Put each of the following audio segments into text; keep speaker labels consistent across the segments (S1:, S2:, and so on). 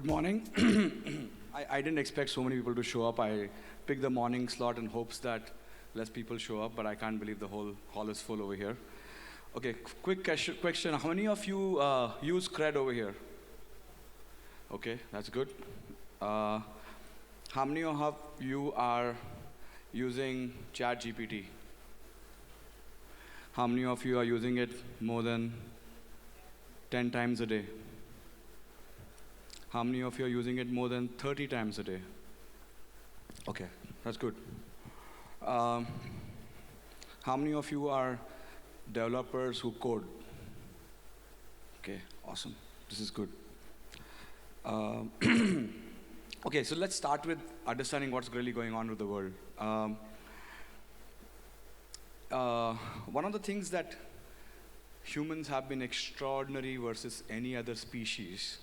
S1: Good morning. I didn't expect so many people to show up. I picked the morning slot in hopes that less people show up, but I can't believe the whole hall is full over here. Okay, quick question. How many of you use CRED over here? Okay, that's good. Uh, how many of you are using ChatGPT? How many of you are using it more than 10 times a day? How many of you are using it more than 30 times a day? Okay, that's good. Um, how many of you are developers who code? Okay, awesome. This is good. Um, okay, so let's start with understanding what's really going on with the world. One of the things that humans have been extraordinary versus any other species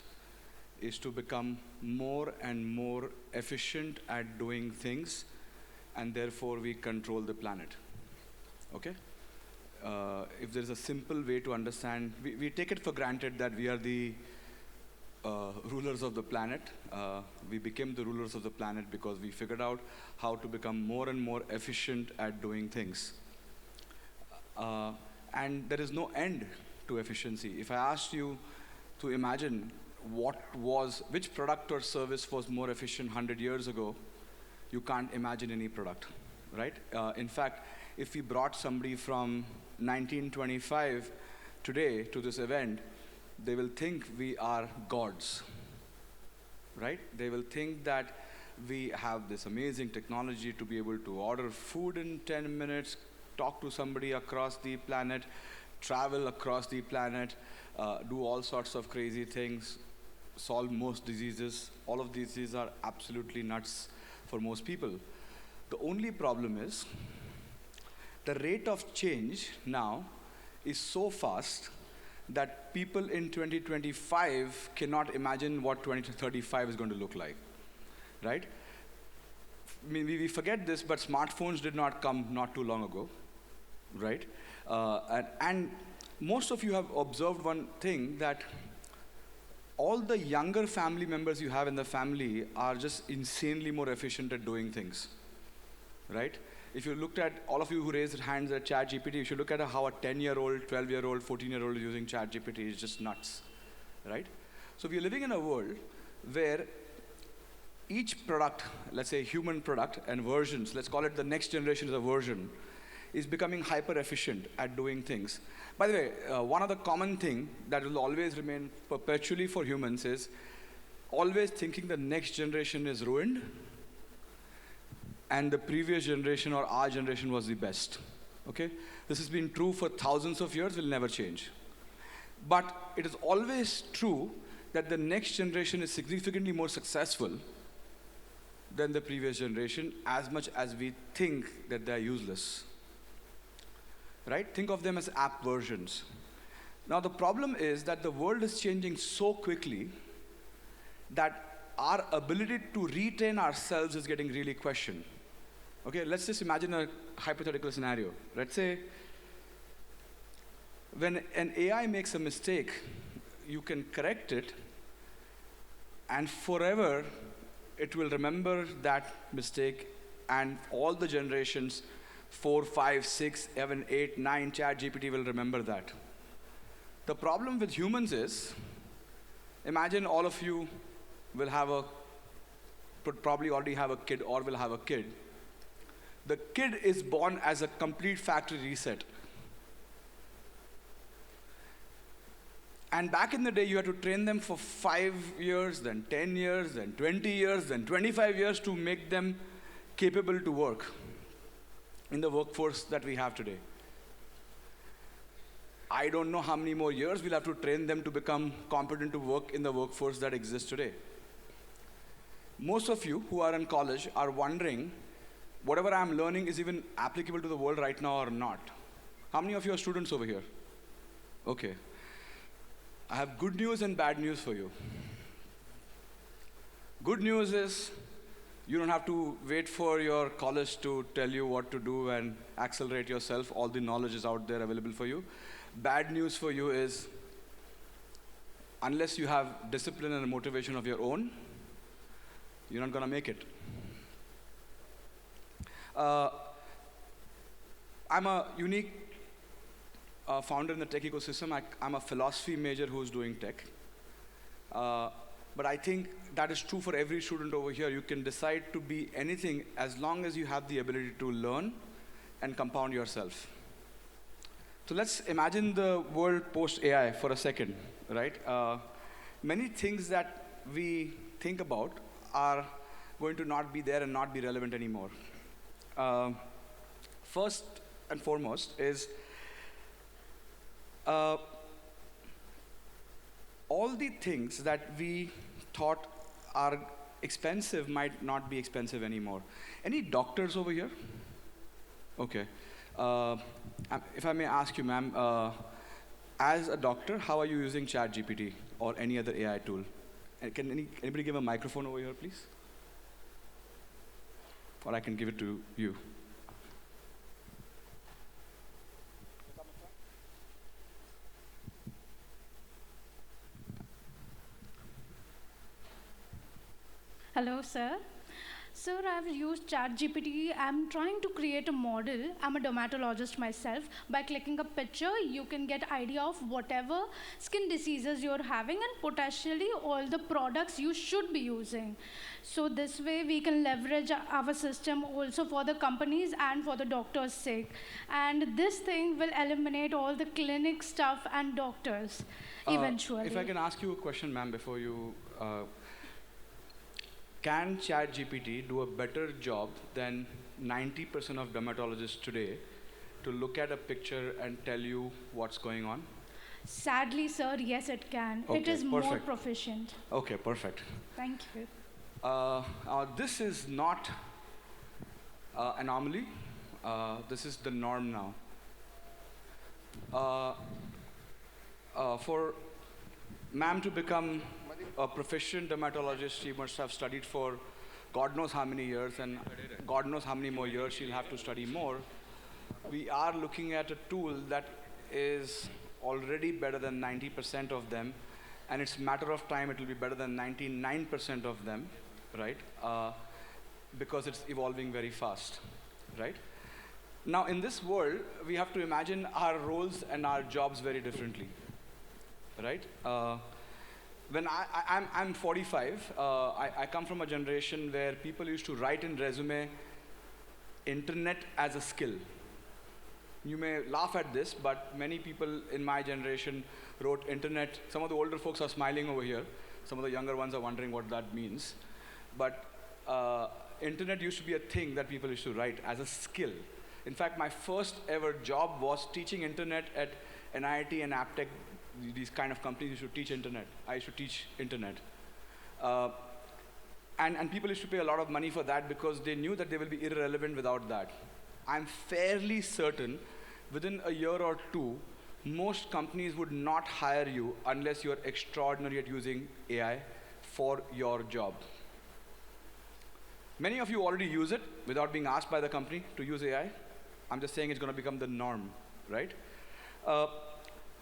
S1: is to become more and more efficient at doing things, and therefore we control the planet. Okay? If there's a simple way to understand, we take it for granted that we are the rulers of the planet. We became the rulers of the planet because we figured out how to become more and more efficient at doing things. And there is no end to efficiency. If I asked you to imagine which product or service was more efficient 100 years ago, you can't imagine any product, right? In fact, if we brought somebody from 1925 today to this event, they will think we are gods, right? They will think that we have this amazing technology to be able to order food in 10 minutes, talk to somebody across the planet, travel across the planet, do all sorts of crazy things, solve most diseases. All of these are absolutely nuts for most people. The only problem is the rate of change now is so fast that people in 2025 cannot imagine what 2035 is going to look like, right? I mean, we forget this, but smartphones did not come not too long ago, right? And most of you have observed one thing, that all the younger family members you have in the family are just insanely more efficient at doing things, right? If you looked at all of you who raised hands at ChatGPT, you should look at how a 10-year-old, 12-year-old, 14-year-old is using ChatGPT. It's just nuts, right? So we are living in a world where each product, let's say human product and versions, let's call it the next generation of the version, is becoming hyper efficient at doing things. By the way, one of the common thing that will always remain perpetually for humans is always thinking the next generation is ruined and the previous generation or our generation was the best. Okay? This has been true for thousands of years, will never change. But it is always true that the next generation is significantly more successful than the previous generation, as much as we think that they're useless. Right? Think of them as app versions. Now the problem is that the world is changing so quickly that our ability to retain ourselves is getting really questioned. Okay, let's just imagine a hypothetical scenario. Let's say when an AI makes a mistake, you can correct it, and forever it will remember that mistake, and all the generations 4, 5, 6, 7, 8, 9, ChatGPT will remember that. The problem with humans is, imagine all of you will probably already have a kid or will have a kid. The kid is born as a complete factory reset. And back in the day, you had to train them for 5 years, then 10 years, then 20 years, then 25 years to make them capable to work in the workforce that we have today. I don't know how many more years we'll have to train them to become competent to work in the workforce that exists today. Most of you who are in college are wondering, whatever I'm learning is even applicable to the world right now or not. How many of you are students over here? Okay. I have good news and bad news for you. Good news is, you don't have to wait for your college to tell you what to do and accelerate yourself. All the knowledge is out there available for you. Bad news for you is unless you have discipline and motivation of your own, you're not going to make it. Uh, I'm a unique founder in the tech ecosystem. I'm a philosophy major who's doing tech. But I think that is true for every student over here. You can decide to be anything as long as you have the ability to learn and compound yourself. So let's imagine the world post-AI for a second, right? Many things that we think about are going to not be there and not be relevant anymore. First and foremost is all the things that we thought are expensive might not be expensive anymore. Any doctors over here? Okay. If I may ask you, ma'am, as a doctor, how are you using ChatGPT or any other AI tool? Can anybody give a microphone over here, please? Or I can give it to you.
S2: Hello, sir. Sir, I've used ChatGPT. I'm trying to create a model. I'm a dermatologist myself. By clicking a picture, you can get idea of whatever skin diseases you're having and potentially all the products you should be using. So this way, we can leverage our system also for the companies and for the doctors' sake. And this thing will eliminate all the clinic stuff and doctors eventually.
S1: If I can ask you a question, ma'am, before you can ChatGPT do a better job than 90% of dermatologists today to look at a picture and tell you what's going on?
S2: Sadly, sir, yes, it can.
S1: Okay,
S2: it is
S1: perfect.
S2: more proficient.
S1: Okay, perfect.
S2: Thank you.
S1: This is not anomaly. This is the norm now. For ma'am to become a proficient dermatologist, she must have studied for God knows how many years, and God knows how many more years she'll have to study more. We are looking at a tool that is already better than 90% of them, and it's a matter of time it will be better than 99% of them, right? Because it's evolving very fast, right? Now, in this world, we have to imagine our roles and our jobs very differently, right? When I'm 45, I come from a generation where people used to write in resume, internet as a skill. You may laugh at this, but many people in my generation wrote internet. Some of the older folks are smiling over here. Some of the younger ones are wondering what that means. But internet used to be a thing that people used to write as a skill. In fact, my first ever job was teaching internet at NIT and Aptech. These kind of companies used to teach internet. I used to teach internet. And people used to pay a lot of money for that because they knew that they will be irrelevant without that. I'm fairly certain within a year or two, most companies would not hire you unless you're extraordinary at using AI for your job. Many of you already use it without being asked by the company to use AI. I'm just saying it's going to become the norm, right?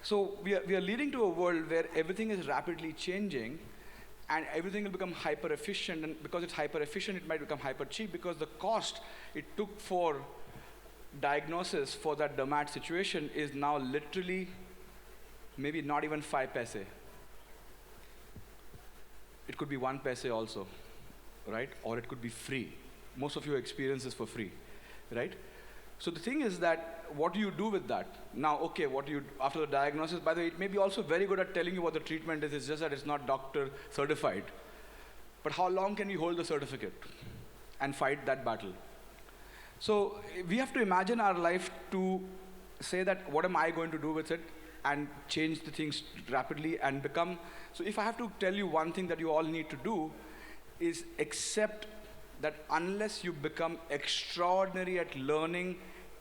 S1: So we are leading to a world where everything is rapidly changing and everything will become hyper efficient, and because it's hyper efficient, it might become hyper cheap because the cost it took for diagnosis for that dermat situation is now literally maybe not even 5 paise. It could be 1 paise also, right? Or it could be free. Most of your experience is for free, right? So the thing is that, what do you do with that? Now, okay, what do you, after the diagnosis, by the way, it may be also very good at telling you what the treatment is, it's just that it's not doctor certified. But how long can you hold the certificate and fight that battle? So we have to imagine our life to say that, what am I going to do with it? And change the things rapidly and become, so if I have to tell you one thing that you all need to do, is accept that unless you become extraordinary at learning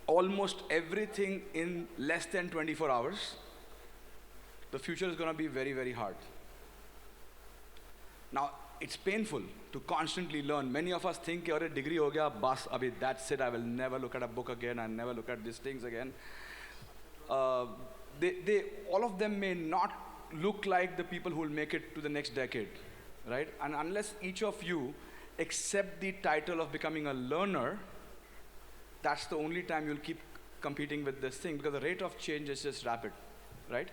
S1: almost everything in less than 24 hours, the future is going to be very, very hard. Now, it's painful to constantly learn. Many of us think, "Aare degree ho gaya, bas, abhi that's it, I will never look at a book again, I'll never look at these things again." All of them may not look like the people who will make it to the next decade, right? And unless each of you accept the title of becoming a learner, that's the only time you'll keep competing with this thing, because the rate of change is just rapid, right?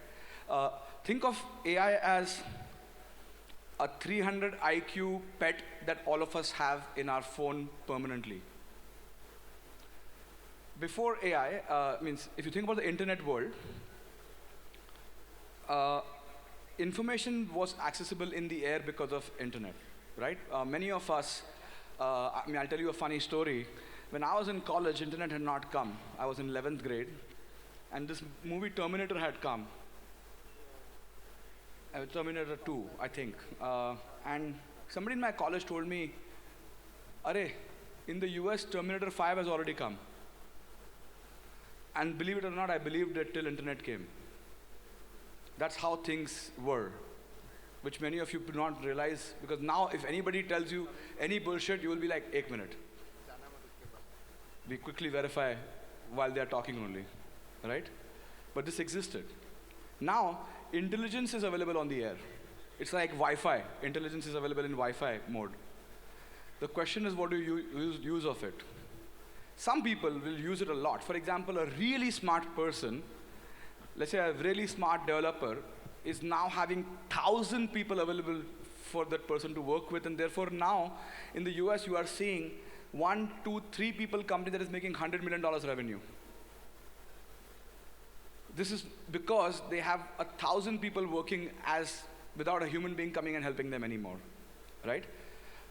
S1: Think of AI as a 300 IQ pet that all of us have in our phone permanently. Before AI, means if you think about the internet world, information was accessible in the air because of internet, right? Many of us, I'll tell you a funny story. When I was in college, internet had not come. I was in 11th grade, and this movie Terminator had come. Terminator 2, I think. And somebody in my college told me, Arey, in the US, Terminator 5 has already come. And believe it or not, I believed it till internet came. That's how things were, which many of you do not realize, because now if anybody tells you any bullshit, you will be like, 1 minute. We quickly verify while they are talking only, right? But this existed. Now, intelligence is available on the air. It's like Wi-Fi. Intelligence is available in Wi-Fi mode. The question is, what do you use of it? Some people will use it a lot. For example, a really smart person, let's say a really smart developer, is now having 1,000 people available for that person to work with, and therefore now, in the US, you are seeing 1, 2, 3 people company that is making $100 million revenue. This is because they have 1,000 people working without a human being coming and helping them anymore, right?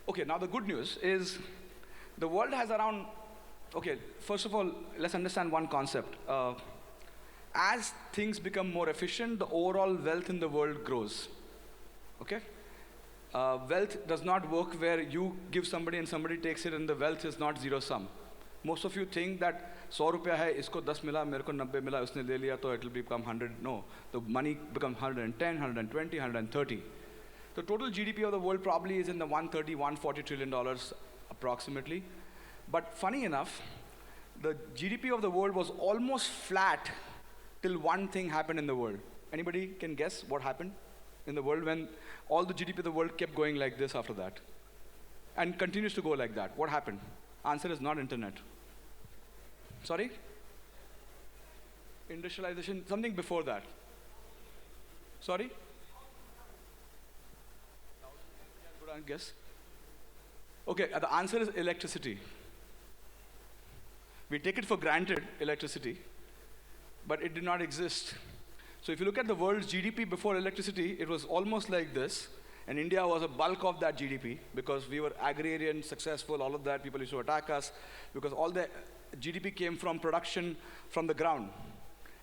S1: Okay, now the good news is the world has around, okay, first of all, let's understand one concept. As things become more efficient, the overall wealth in the world grows, okay? Wealth does not work where you give somebody and somebody takes it and the wealth is not zero sum. Most of you think that 100 रुपया है, इसको 10 मिला, मेरे को 90 मिला, उसने ले लिया तो it will become 100. No, the money becomes 110, 120, 130. The total GDP of the world probably is in the 130, 140 trillion dollars approximately. But funny enough, the GDP of the world was almost flat till one thing happened in the world. Anybody can guess what happened in the world when all the GDP of the world kept going like this after that? And continues to go like that. What happened? Answer is not internet. Sorry? Industrialization, something before that. Sorry? Good guess. Okay, the answer is electricity. We take it for granted, electricity, but it did not exist. So if you look at the world's GDP before electricity, it was almost like this, and India was a bulk of that GDP because we were agrarian, successful, all of that. People used to attack us because all the GDP came from production from the ground.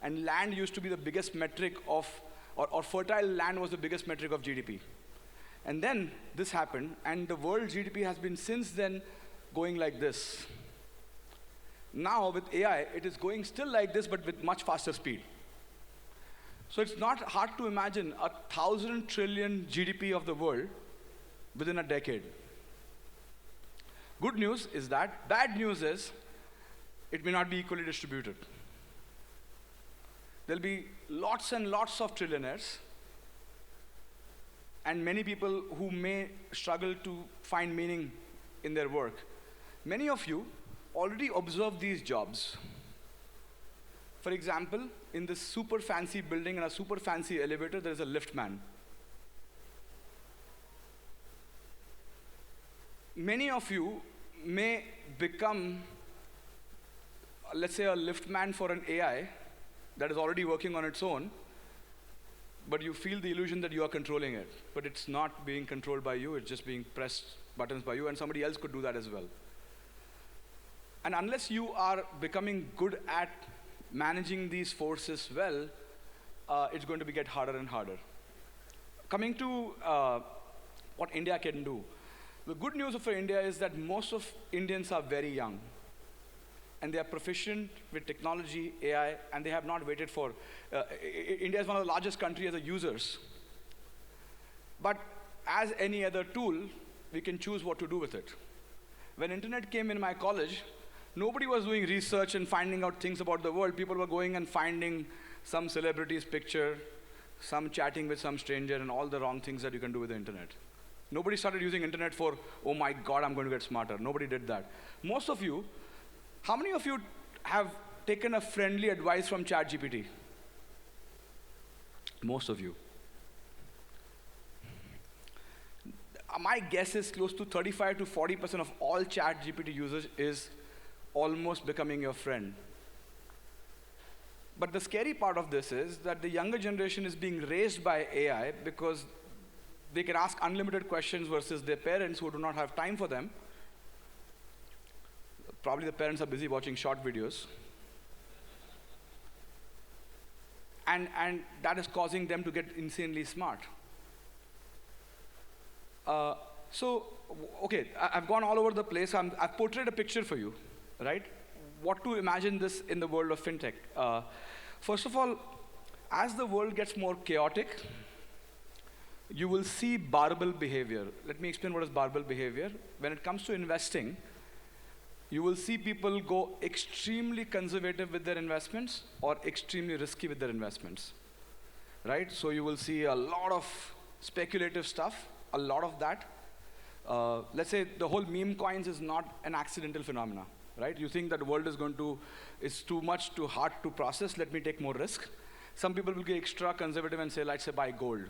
S1: And land used to be the biggest metric of, or fertile land was the biggest metric of GDP. And then this happened, and the world GDP has been since then going like this. Now with AI, it is going still like this, but with much faster speed. So it's not hard to imagine 1,000 trillion GDP of the world within a decade. Good news is that. Bad news is it may not be equally distributed. There'll be lots and lots of trillionaires and many people who may struggle to find meaning in their work. Many of you already observe these jobs. For example, in this super fancy building and a super fancy elevator, there is a lift man. Many of you may become, let's say, a lift man for an AI that is already working on its own, but you feel the illusion that you are controlling it. But it's not being controlled by you, it's just being pressed buttons by you, and somebody else could do that as well. And unless you are becoming good at managing these forces well, it's going to get harder and harder. Coming to what India can do. The good news for India is that most of Indians are very young. And they are proficient with technology, AI, and they have not waited for. India is one of the largest countries as a users. But as any other tool, we can choose what to do with it. When internet came in my college, nobody was doing research and finding out things about the world. People were going and finding some celebrity's picture, some chatting with some stranger, and all the wrong things that you can do with the internet. Nobody started using internet for, oh my God, I'm going to get smarter. Nobody did that. Most of you, how many of you have taken a friendly advice from ChatGPT? Most of you. My guess is close to 35 to 40% of all ChatGPT users is almost becoming your friend. But the scary part of this is that the younger generation is being raised by AI because they can ask unlimited questions versus their parents who do not have time for them. Probably the parents are busy watching short videos. And that is causing them to get insanely smart. Okay, I've gone all over the place. I've portrayed a picture for you, right? What to imagine this in the world of fintech. First of all, as the world gets more chaotic, you will see barbell behavior. Let me explain what is barbell behavior. When it comes to investing, you will see people go extremely conservative with their investments or extremely risky with their investments, right? So you will see a lot of speculative stuff, a lot of that. Let's say the whole meme coins is not an accidental phenomena, right? You think that the world is it's too much, too hard to process, let me take more risk. Some people will get extra conservative and say, let's say buy gold,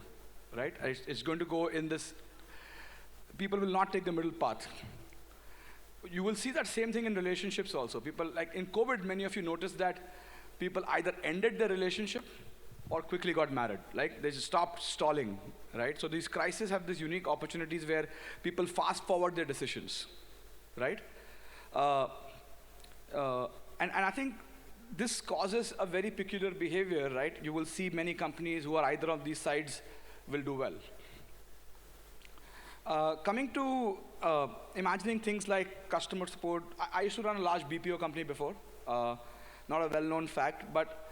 S1: right? It's going to go in this, people will not take the middle path. You will see that same thing in relationships also. People, like in COVID, many of you noticed that people either ended their relationship or quickly got married. Like they just stopped stalling, right? So these crises have these unique opportunities where people fast forward their decisions, right? And I think this causes a very peculiar behavior, right? You will see many companies who are either of these sides will do well. Coming to imagining things like customer support, I used to run a large BPO company before. Not a well-known fact, but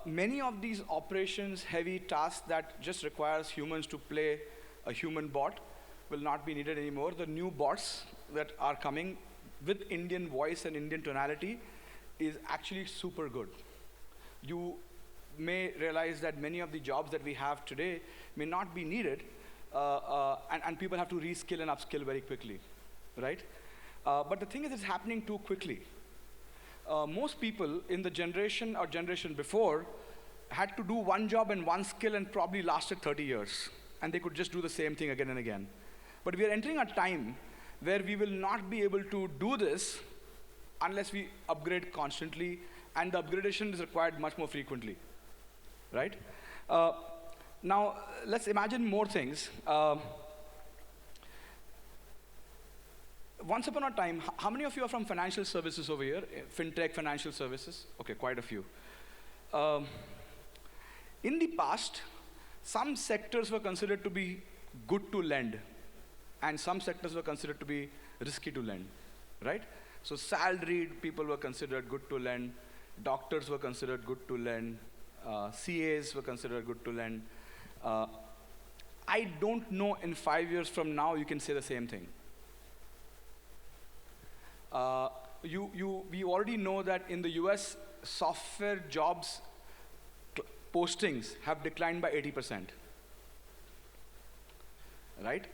S1: many of these operations-heavy tasks that just requires humans to play a human bot will not be needed anymore. The new bots that are coming with Indian voice and Indian tonality is actually super good. You may realize that many of the jobs that we have today may not be needed, and people have to reskill and upskill very quickly, right? But the thing is, it's happening too quickly. Most people in the generation or generation before had to do one job and one skill and probably lasted 30 years. And they could just do the same thing again and again. But we are entering a time where we will not be able to do this unless we upgrade constantly, and the upgradation is required much more frequently, right? Now, let's imagine more things. Once upon a time, how many of you are from financial services over here? Fintech, financial services? Okay, quite a few. In the past, some sectors were considered to be good to lend, and some sectors were considered to be risky to lend, right? So salaried people were considered good to lend, doctors were considered good to lend, CAs were considered good to lend. I don't know in 5 years from now you can say the same thing. We already know that in the US, software jobs postings have declined by 80%, right?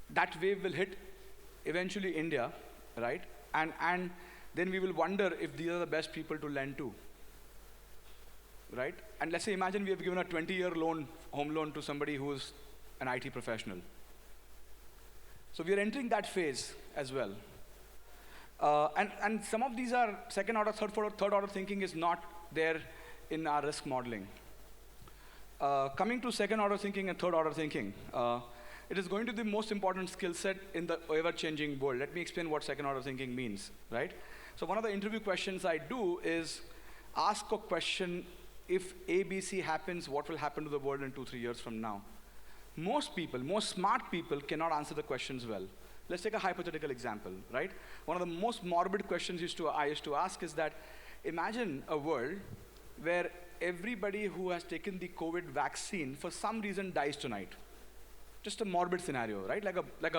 S1: That wave will hit eventually India, right? And then we will wonder if these are the best people to lend to, right? And let's say, imagine we have given a 20-year loan, home loan to somebody who's an IT professional. So we are entering that phase as well. And some of these are second order, third order thinking is not there in our risk modeling. Coming to second order thinking and third order thinking, it is going to be the most important skill set in the ever-changing world. Let me explain what second order thinking means, right? So one of the interview questions I do is ask a question, if ABC happens, what will happen to the world in 2-3 years from now? Most people, most smart people cannot answer the questions well. Let's take a hypothetical example, right? One of the most morbid questions I used to ask is that, imagine a world where everybody who has taken the COVID vaccine for some reason dies tonight. Just a morbid scenario, right? Like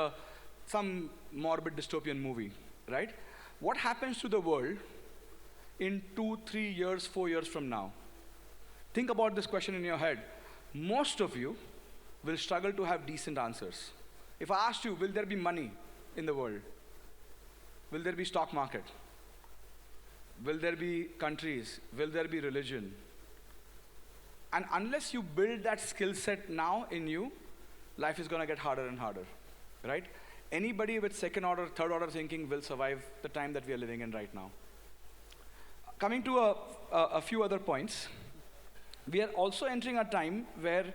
S1: some morbid dystopian movie, right? What happens to the world in 2, 3 years, 4 years from now? think about this question in your head. Most of you will struggle to have decent answers. If I asked you, will there be money in the world? Will there be stock market? Will there be countries? Will there be religion? And unless you build that skill set now in you, life is going to get harder and harder, right? Anybody with second order, third order thinking will survive the time that we are living in right now. Coming to a few other points, we are also entering a time where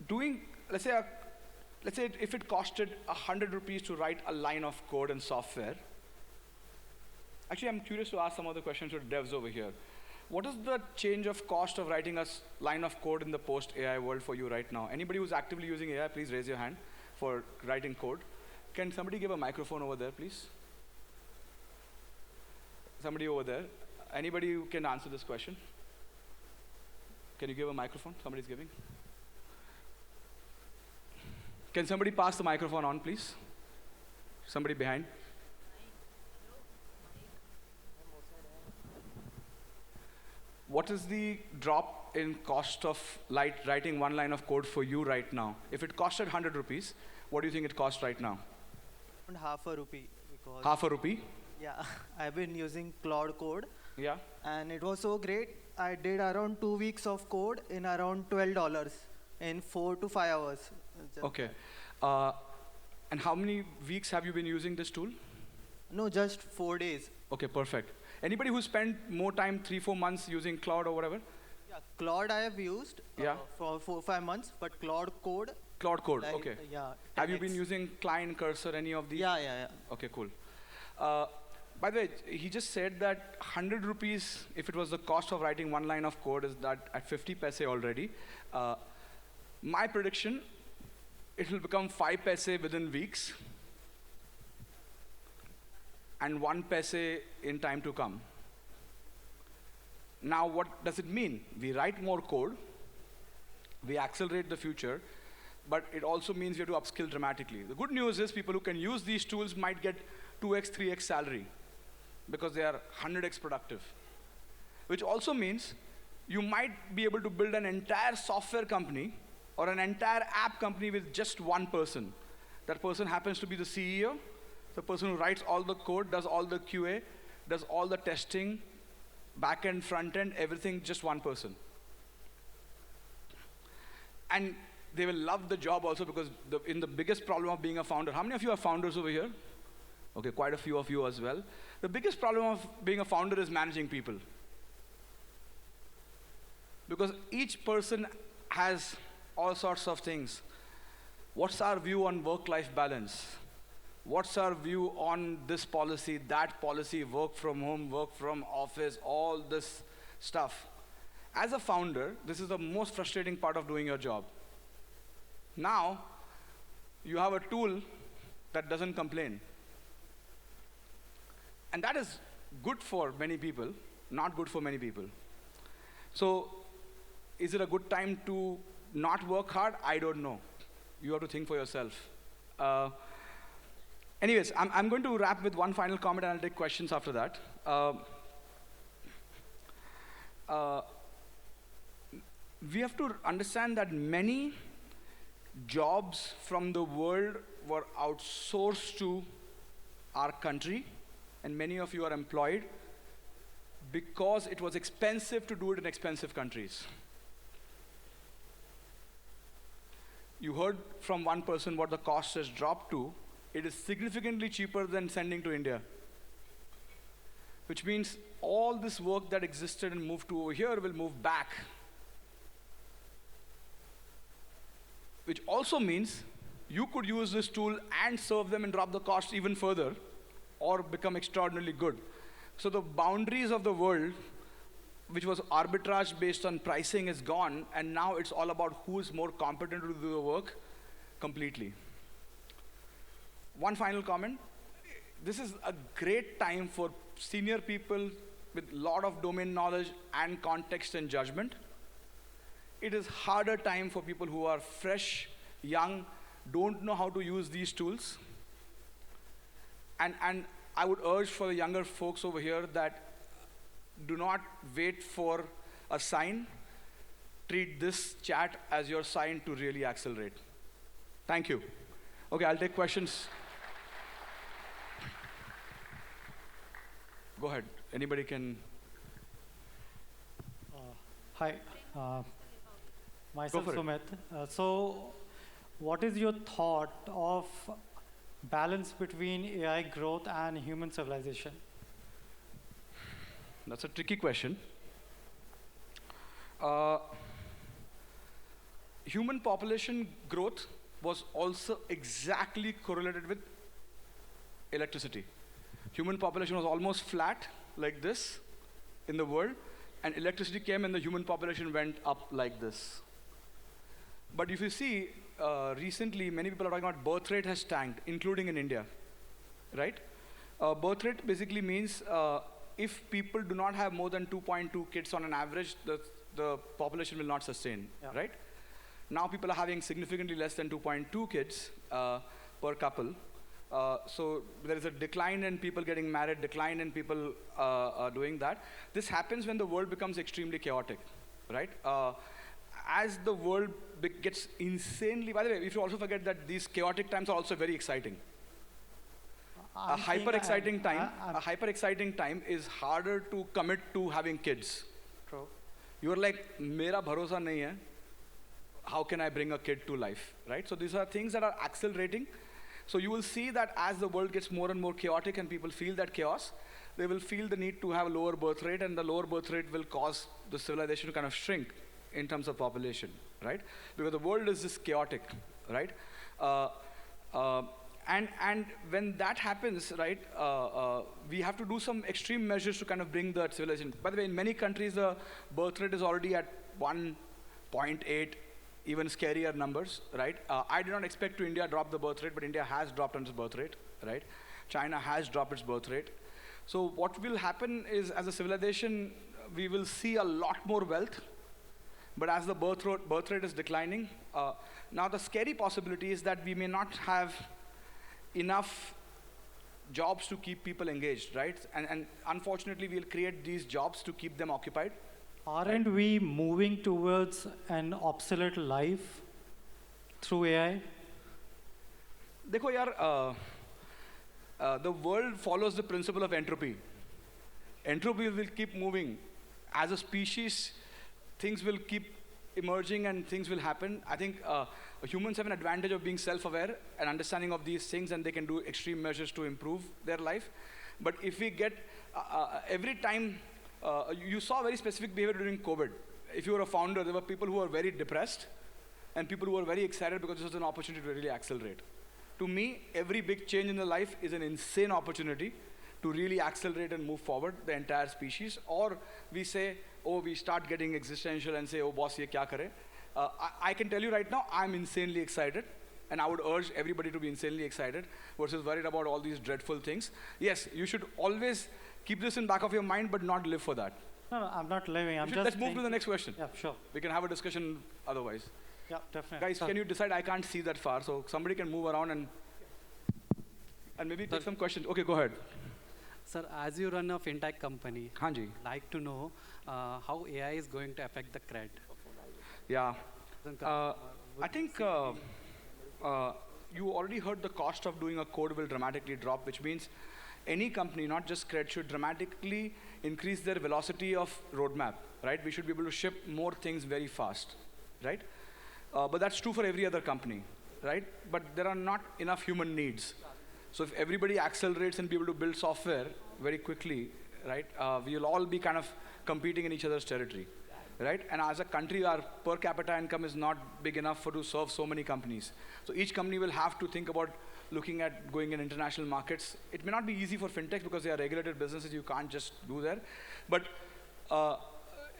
S1: doing, let's say if it costed 100 rupees to write a line of code in software. Actually, I'm curious to ask some of the questions to devs over here. What is the change of cost of writing a line of code in the post-AI world for you right now? Anybody who's actively using AI, please raise your hand for writing code. Can somebody give a microphone over there, please? Somebody over there. Anybody who can answer this question? Can you give a microphone? Somebody's giving. Can somebody pass the microphone on, please? Somebody behind. What is the drop in cost of writing one line of code for you right now? If it costed 100 rupees, what do you think it costs right now?
S3: Half a rupee. Because
S1: Half a rupee?
S3: yeah, I've been using Cloud Code.
S1: Yeah.
S3: And it was so great. I did around 2 weeks of code in around $12 in 4 to 5 hours.
S1: Okay. And how many weeks have you been using this tool?
S3: No, just 4 days.
S1: Okay, perfect. Anybody who spent more time, 3-4 months using Cloud or whatever?
S3: Yeah, Cloud I have used for 4-5 months, but Cloud Code.
S1: Cloud Code, okay.
S3: Yeah.
S1: Have you
S3: 10x.
S1: been using Client, Cursor, any of these?
S3: Yeah.
S1: Okay, cool. By the way, he just said that 100 rupees, if it was the cost of writing one line of code, is that at 50 paise already. My prediction, it will become 5 paise within weeks, and 1 paise in time to come. Now, what does it mean? We write more code, we accelerate the future, but it also means we have to upskill dramatically. The good news is people who can use these tools might get 2x, 3x salary because they are 100x productive. Which also means you might be able to build an entire software company or an entire app company with just one person. That person happens to be the CEO, the person who writes all the code, does all the QA, does all the testing, back end, front end, everything, just one person. And they will love the job also because in the biggest problem of being a founder, how many of you are founders over here? Okay, quite a few of you as well. The biggest problem of being a founder is managing people. Because each person has all sorts of things. What's our view on work-life balance? What's our view on this policy, that policy, work from home, work from office, all this stuff? As a founder, this is the most frustrating part of doing your job. Now, you have a tool that doesn't complain. And that is good for many people, not good for many people. So, is it a good time to not work hard? I don't know. You have to think for yourself. Anyways, I'm going to wrap with one final comment and I'll take questions after that. We have to understand that many jobs from the world were outsourced to our country, and many of you are employed because it was expensive to do it in expensive countries. You heard from one person what the cost has dropped to. It is significantly cheaper than sending to India. Which means all this work that existed and moved to over here will move back. Which also means you could use this tool and serve them and drop the cost even further or become extraordinarily good. So the boundaries of the world, which was arbitrage based on pricing, is gone, and now it's all about who is more competent to do the work completely. One final comment. This is a great time for senior people with a lot of domain knowledge and context and judgment. It is harder time for people who are fresh, young, don't know how to use these tools. And I would urge for the younger folks over here that do not wait for a sign. Treat this chat as your sign to really accelerate. Thank you. Okay, I'll take questions. Go ahead. Anybody can.
S4: Hi, myself
S1: for it.
S4: Sumit. So, what is your thought of balance between AI growth and human civilization?
S1: That's a tricky question. Human population growth was also exactly correlated with electricity. Human population was almost flat, like this, in the world, and electricity came and the human population went up like this. But if you see, recently, many people are talking about birth rate has tanked, including in India, right? Birth rate basically means if people do not have more than 2.2 kids on an average, the population will not sustain, right? Now people are having significantly less than 2.2 kids per couple. So there is a decline in people getting married, decline in people doing that. This happens when the world becomes extremely chaotic, right? As the world gets insanely, by the way, we should also forget that these chaotic times are also very exciting. A hyper exciting time is harder to commit to having kids.
S4: True.
S1: You're like, mera bharosa nahi hai. How can I bring a kid to life, right? So these are things that are accelerating. So you will see that as the world gets more and more chaotic and people feel that chaos, they will feel the need to have a lower birth rate, and the lower birth rate will cause the civilization to kind of shrink in terms of population, right? Because the world is just chaotic, right? And when that happens, right, we have to do some extreme measures to kind of bring that civilization. By the way, in many countries, the birth rate is already at 1.8, even scarier numbers, right? I did not expect to India drop the birth rate, but India has dropped on its birth rate, right? China has dropped its birth rate. So what will happen is, as a civilization, we will see a lot more wealth, but as the birth rate is declining, now the scary possibility is that we may not have enough jobs to keep people engaged, right? And unfortunately, we'll create these jobs to keep them occupied.
S4: Aren't we moving towards an obsolete life through AI?
S1: देखो यार, the world follows the principle of entropy. Entropy will keep moving. As a species, things will keep emerging and things will happen. I think humans have an advantage of being self-aware and understanding of these things, and they can do extreme measures to improve their life. But if we get, every time, you saw very specific behavior during COVID. If you were a founder, there were people who were very depressed and people who were very excited because this was an opportunity to really accelerate. To me, every big change in the life is an insane opportunity to really accelerate and move forward the entire species. Or we say, oh, we start getting existential and say, oh, boss, ye kya kare? I can tell you right now, I'm insanely excited. And I would urge everybody to be insanely excited versus worried about all these dreadful things. Yes, you should always keep this in back of your mind, but not live for that.
S4: No, I'm not living.
S1: Let's move to the next question.
S4: Yeah, sure.
S1: We can have a discussion otherwise.
S4: Yeah, definitely.
S1: Guys, can you decide? I can't see that far, so somebody can move around and maybe take some questions. Okay, go ahead.
S5: Sir, as you run a fintech company,
S1: Hanji.
S5: I'd like to know how AI is going to affect the CRED.
S1: Yeah. I think you already heard the cost of doing a code will dramatically drop, which means any company, not just CRED, should dramatically increase their velocity of roadmap, right? We should be able to ship more things very fast, right? But that's true for every other company, right? But there are not enough human needs. So if everybody accelerates and be able to build software very quickly, right, we will all be kind of competing in each other's territory, right? And as a country, our per capita income is not big enough to serve so many companies. So each company will have to think about looking at going in international markets. It may not be easy for fintechs because they are regulated businesses, you can't just do there. But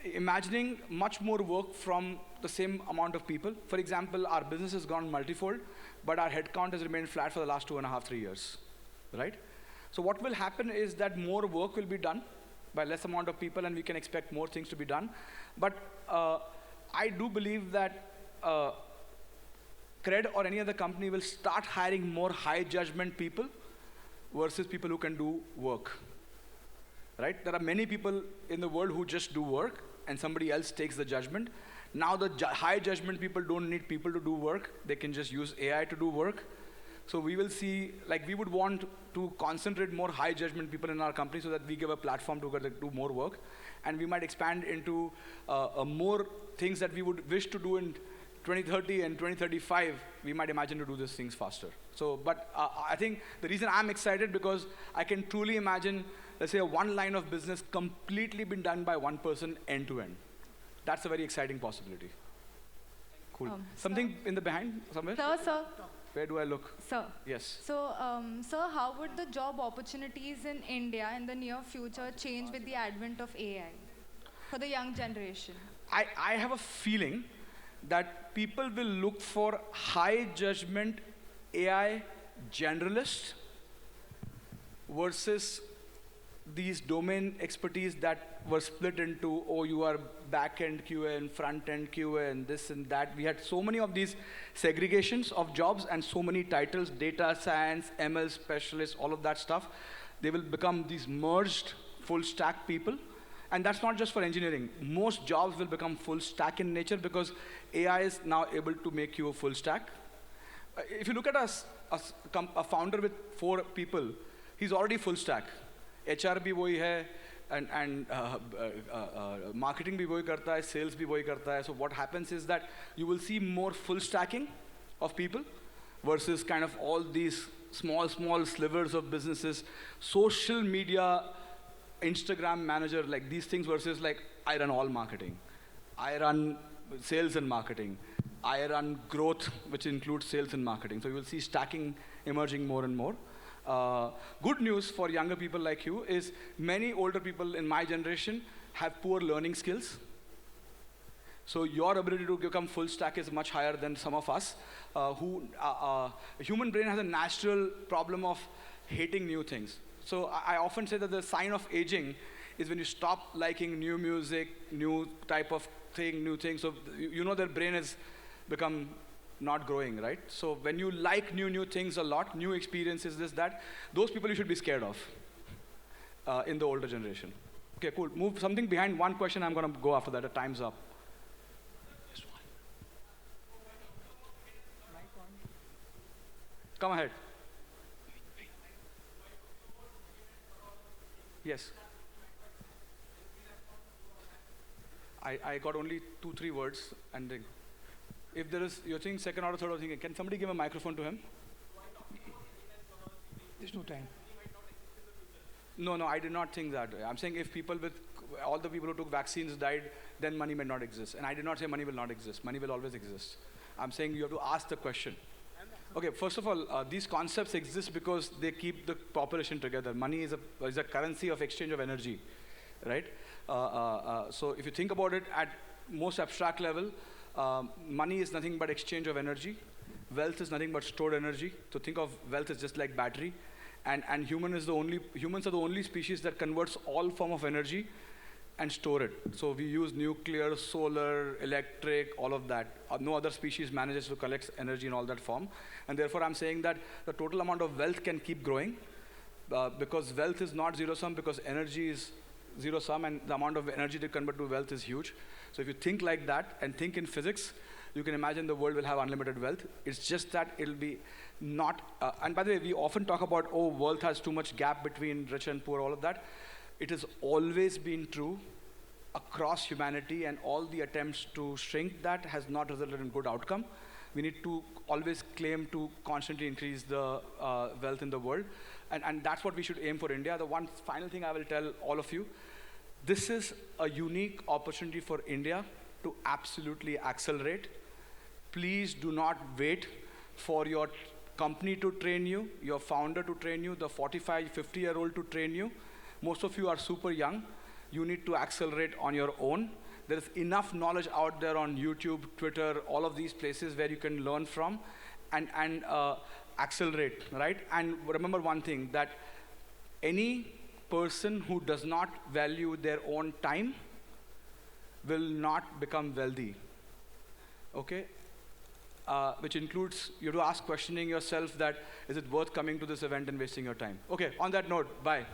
S1: imagining much more work from the same amount of people. For example, our business has gone multifold, but our headcount has remained flat for the last 2.5, 3 years, right? So what will happen is that more work will be done by less amount of people, and we can expect more things to be done. But I do believe that CRED or any other company will start hiring more high judgment people versus people who can do work, right? There are many people in the world who just do work, and somebody else takes the judgment. Now the high judgment people don't need people to do work. They can just use AI to do work. So we will see, like we would want to concentrate more high judgment people in our company so that we give a platform to do more work. And we might expand into more things that we would wish to do in 2030 and 2035. We might imagine to do these things faster. So, but I think the reason I'm excited because I can truly imagine, let's say, a one line of business completely been done by one person end to end. That's a very exciting possibility. Cool. Something in the behind somewhere?
S6: Sir.
S1: Where do I look?
S6: Sir.
S1: Yes.
S6: So, sir, how would the job opportunities in India in the near future change with the advent of AI for the young generation?
S1: I have a feeling that people will look for high judgment AI generalists versus these domain expertise that were split into, oh, you are back-end QA and front-end QA and this and that. We had so many of these segregations of jobs and so many titles, data science, ML specialists, all of that stuff. They will become these merged full stack people. And that's not just for engineering. Most jobs will become full stack in nature because AI is now able to make you a full stack. If you look at a founder with 4 people, he's already full stack. HR भी वही है, and marketing भी वही करता है, sales भी वही करता है. So what happens is that you will see more full stacking of people versus kind of all these small slivers of businesses, social media, Instagram manager, like these things versus like I run all marketing, I run sales and marketing, I run growth, which includes sales and marketing. So you will see stacking emerging more and more. Good news for younger people like you is many older people in my generation have poor learning skills. So your ability to become full stack is much higher than some of us. Human brain has a natural problem of hating new things. So I often say that the sign of aging is when you stop liking new music, new type of thing, new things. So you know their brain has become not growing, right? So when you like new things a lot, new experiences, this, that, those people you should be scared of in the older generation. Okay, cool. Move something behind one question. I'm going to go after that. The time's up. Come ahead. Yes. I got only 2-3 words, and then if there is, you're saying second or third or thing, can somebody give a microphone to him?
S7: There's no time.
S1: No, I did not think that. I'm saying if people with, all the people who took vaccines died, then money may not exist. And I did not say money will not exist. Money will always exist. I'm saying you have to ask the question. Okay, first of all, these concepts exist because they keep the population together. Money is a currency of exchange of energy, right? So if you think about it at most abstract level, money is nothing but exchange of energy. Wealth is nothing but stored energy. So think of wealth as just like battery. And humans are the only species that converts all form of energy and store it. So we use nuclear, solar, electric, all of that. No other species manages to collect energy in all that form. And therefore I'm saying that the total amount of wealth can keep growing because wealth is not zero sum, because energy is zero sum and the amount of energy to convert to wealth is huge. So if you think like that and think in physics, you can imagine the world will have unlimited wealth. It's just that it'll be not, and by the way, we often talk about, oh, wealth has too much gap between rich and poor, all of that. It has always been true across humanity, and all the attempts to shrink that has not resulted in good outcome. We need to always claim to constantly increase the wealth in the world, and that's what we should aim for India. The one final thing I will tell all of you, this is a unique opportunity for India to absolutely accelerate. Please do not wait for your company to train you, your founder to train you, the 45, 50-year-old to train you. Most of you are super young. You need to accelerate on your own. There is enough knowledge out there on YouTube, Twitter, all of these places where you can learn from and accelerate, right? And remember one thing, that any person who does not value their own time will not become wealthy, okay? Which includes, you have to ask questioning yourself that, is it worth coming to this event and wasting your time? Okay, on that note, bye.